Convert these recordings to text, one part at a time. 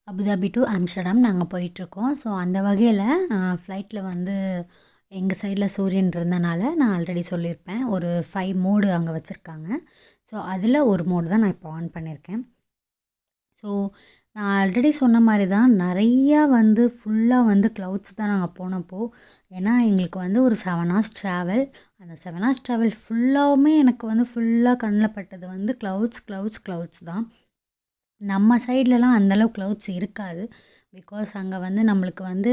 Abu Dhabi to Amsterdam நாங்கள் போயிட்டுருக்கோம். So அந்த வகையில் ஃப்ளைட்டில் வந்து எங்கள் சைடில் சூரியன் இருந்தனால நான் ஆல்ரெடி சொல்லியிருப்பேன். ஒரு 5 மோடு அங்கே வச்சுருக்காங்க. ஸோ அதில் ஒரு மோடு தான் நான் இப்போ ஆன் பண்ணியிருக்கேன். ஸோ நான் ஆல்ரெடி சொன்ன மாதிரி தான் நிறையா வந்து ஃபுல்லாக வந்து க்ளவுட்ஸ் தான் நாங்கள் போனப்போ. ஏன்னா எங்களுக்கு வந்து ஒரு 7 ஹார்ஸ் ட்ராவல். அந்த 7 ஹார்ஸ் ட்ராவல் ஃபுல்லாகவுமே எனக்கு வந்து ஃபுல்லாக கண்ணில் பட்டது வந்து க்ளவுட்ஸ் தான். நம்ம சைட்லலாம் அந்தளவு க்ளவுட்ஸ் இருக்காது. பிகாஸ் அங்கே வந்து நம்மளுக்கு வந்து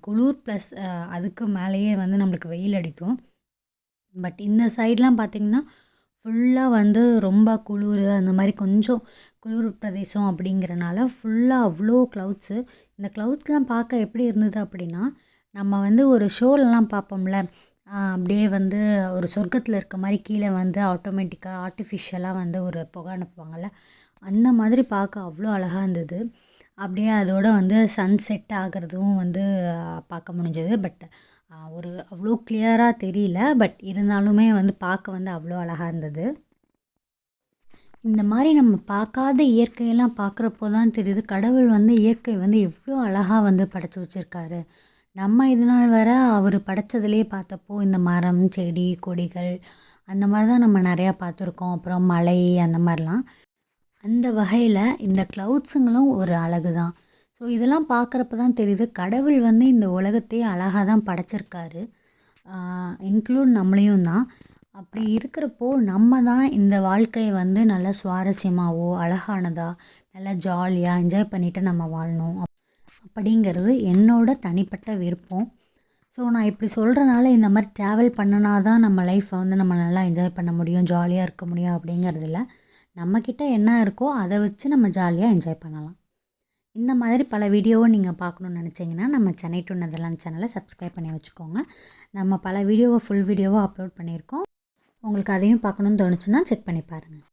குளிர் ப்ளஸ் அதுக்கு மேலேயே வந்து நம்மளுக்கு வெயில் அடிக்கும். பட் இந்த சைட்லாம் பார்த்திங்கன்னா ஃபுல்லாக வந்து ரொம்ப குளிர், அந்த மாதிரி கொஞ்சம் குளிர் பிரதேசம் அப்படிங்கிறனால ஃபுல்லாக அவ்வளோ க்ளவுட்ஸு. இந்த க்ளவுட்ஸ்லாம் பார்க்க எப்படி இருந்தது அப்படின்னா, நம்ம வந்து ஒரு ஷோலலாம் பார்ப்போம்ல, அப்படியே வந்து ஒரு சொர்க்கத்தில் இருக்க மாதிரி கீழே வந்து ஆட்டோமேட்டிக்காக ஆர்ட்டிஃபிஷியலாக வந்து ஒரு புகை அனுப்புவாங்கள்ல, அந்த மாதிரி பார்க்க அவ்வளோ அழகாக இருந்தது. அப்படியே அதோட வந்து சன்செட் ஆகிறதும் வந்து பார்க்க முடிஞ்சது. பட் ஒரு அவ்வளோ கிளியராக தெரியல. பட் இருந்தாலுமே வந்து பார்க்க வந்து அவ்வளோ அழகாக இருந்தது. இந்த மாதிரி நம்ம பார்க்காத இயற்கையெல்லாம் பார்க்குறப்போ தான் தெரியுது, கடவுள் வந்து இயற்கை வந்து எவ்வளோ அழகாக வந்து படைச்சி வச்சுருக்காரு. நம்ம இது நாள் வர அவர் படைச்சதுலேயே பார்த்தப்போ இந்த மரம், செடி, கொடிகள் அந்த மாதிரி தான் நம்ம நிறையா பார்த்துருக்கோம். அப்புறம் மலை அந்த மாதிரிலாம். அந்த வகையில் இந்த க்ளவுட்ஸுங்களும் ஒரு அழகு தான். ஸோ இதெல்லாம் பார்க்குறப்ப தான் தெரியுது, கடவுள் வந்து இந்த உலகத்தையே அழகாக தான் படைச்சிருக்காரு. இன்க்ளூட் நம்மளையும் தான். அப்படி இருக்கிறப்போ நம்ம தான் இந்த வாழ்க்கையை வந்து நல்லா சுவாரஸ்யமாகவோ அழகானதாக நல்லா ஜாலியாக என்ஜாய் பண்ணிவிட்டு நம்ம வாழணும் அப்படிங்கிறது என்னோட தனிப்பட்ட விருப்பம். ஸோ நான் இப்படி சொல்கிறனால இந்த மாதிரி ட்ராவல் பண்ணினா தான் நம்ம லைஃப்பை வந்து நம்ம நல்லா என்ஜாய் பண்ண முடியும், ஜாலியாக இருக்க முடியும் அப்படிங்கிறது இல்லை. நம்மக்கிட்ட என்ன இருக்கோ அதை வச்சு நம்ம ஜாலியாக என்ஜாய் பண்ணலாம். இந்த மாதிரி பல வீடியோவை நீங்கள் பார்க்கணுன்னு நினச்சிங்கன்னா நம்ம சென்னை டு நெதர்லாந்து சேனலை சப்ஸ்கிரைப் பண்ணி வச்சுக்கோங்க. நம்ம பல வீடியோவை ஃபுல் வீடியோவாக அப்லோட் பண்ணியிருக்கோம். உங்களுக்கு அதையும் பார்க்கணுன்னு தோணுச்சுன்னா செக் பண்ணி பாருங்கள்.